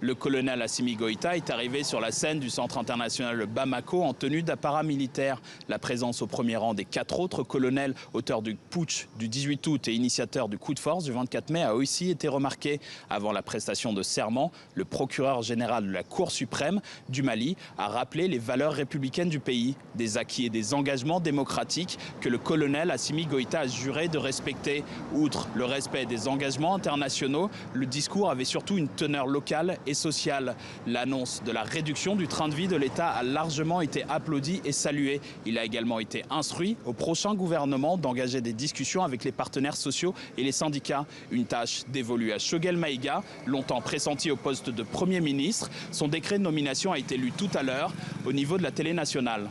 Le colonel Assimi Goïta est arrivé sur la scène du centre international Bamako en tenue d'apparat militaire. La présence au premier rang des 4 autres colonels, auteurs du putsch du 18 août et initiateurs du coup de force du 24 mai, a aussi été remarquée. Avant la prestation de serment, le procureur général de la Cour suprême du Mali a rappelé les valeurs républicaines du pays, des acquis et des engagements démocratiques que le colonel Assimi Goïta a juré de respecter. Outre le respect des engagements internationaux, le discours avait surtout une teneur locale et sociale. L'annonce de la réduction du train de vie de l'État a largement été applaudie et saluée. Il a également été instruit au prochain gouvernement d'engager des discussions avec les partenaires sociaux et les syndicats. Une tâche dévolue à Choguel Maïga, longtemps pressenti au poste de Premier ministre. Son décret de nomination a été lu tout à l'heure au niveau de la télé nationale.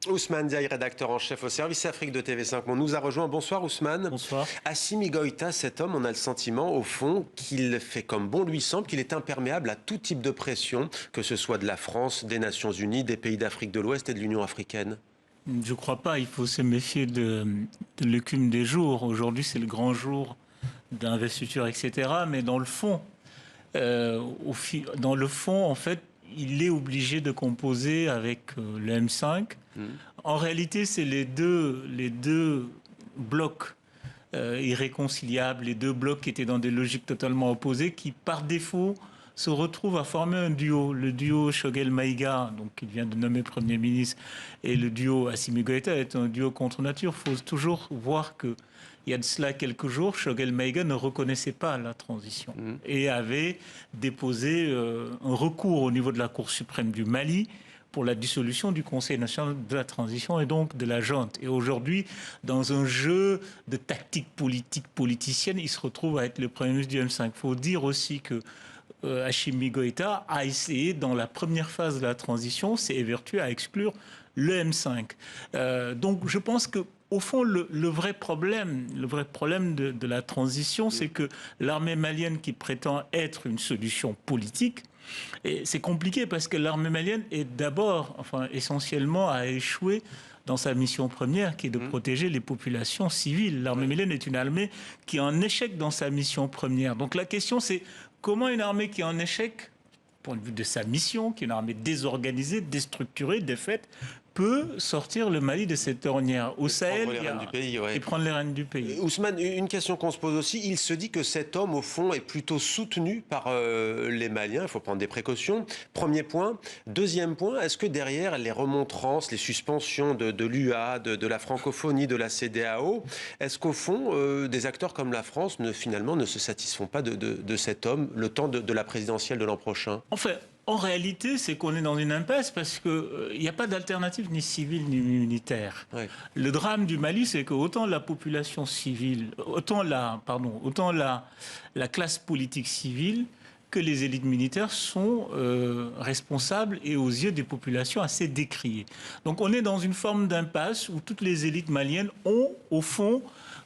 Ousmane Diaye, rédacteur en chef au service Afrique de TV5 Monde, nous a rejoint. Bonsoir Ousmane. Bonsoir. Assimi Goïta, cet homme, on a le sentiment au fond qu'il fait comme bon lui semble, qu'il est imperméable à tout type de pression, que ce soit de la France, des Nations Unies, des pays d'Afrique de l'Ouest et de l'Union africaine. Je ne crois pas, il faut se méfier de l'écume des jours. Aujourd'hui, c'est le grand jour d'investiture, etc. Mais dans le fond, en fait, il est obligé de composer avec le M5. En réalité, c'est les deux blocs irréconciliables, les deux blocs qui étaient dans des logiques totalement opposées, qui par défaut se retrouvent à former un duo. Le duo Choguel Maïga, donc qu'il vient de nommer Premier ministre, et le duo Assimi Goïta est un duo contre nature. Il faut toujours voir que il y a de cela quelques jours, Choguel Maïga ne reconnaissait pas la transition et avait déposé un recours au niveau de la Cour suprême du Mali pour la dissolution du Conseil national de la transition et donc de la junte. Et aujourd'hui, dans un jeu de tactique politique politicienne, il se retrouve à être le Premier ministre du M5. Il faut dire aussi que Assimi Goïta a essayé, dans la première phase de la transition, s'est évertué à exclure le M5. Donc je pense que au fond, le vrai problème de la transition, c'est que l'armée malienne qui prétend être une solution politique, et c'est compliqué parce que l'armée malienne est d'abord, essentiellement, a échoué dans sa mission première, qui est de protéger les populations civiles. L'armée malienne est une armée qui est en échec dans sa mission première. Donc la question, c'est comment une armée qui est en échec, du point de vue de sa mission, qui est une armée désorganisée, déstructurée, défaite, peut sortir le Mali de cette ornière. Au Sahel, et prendre les rênes du pays. Ousmane, une question qu'on se pose aussi, il se dit que cet homme, au fond, est plutôt soutenu par les Maliens. Il faut prendre des précautions. Premier point. Deuxième point, est-ce que derrière les remontrances, les suspensions de l'UA, de la francophonie, de la CEDEAO, est-ce qu'au fond, des acteurs comme la France, finalement, ne se satisfont pas de cet homme le temps de la présidentielle de l'an prochain? En réalité, c'est qu'on est dans une impasse parce qu'il n'y a pas d'alternative ni civile ni militaire. Ouais. Le drame du Mali, c'est que autant la population civile, autant la classe politique civile que les élites militaires sont responsables et aux yeux des populations assez décriées. Donc on est dans une forme d'impasse où toutes les élites maliennes ont, au fond,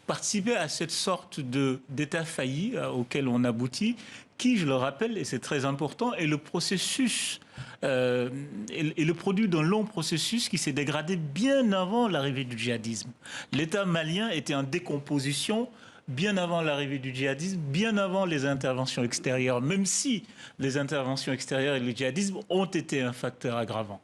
participé à cette sorte d'État failli auquel on aboutit, qui, je le rappelle, et c'est très important, est le processus, est le produit d'un long processus qui s'est dégradé bien avant l'arrivée du djihadisme. L'État malien était en décomposition bien avant l'arrivée du djihadisme, bien avant les interventions extérieures, même si les interventions extérieures et le djihadisme ont été un facteur aggravant.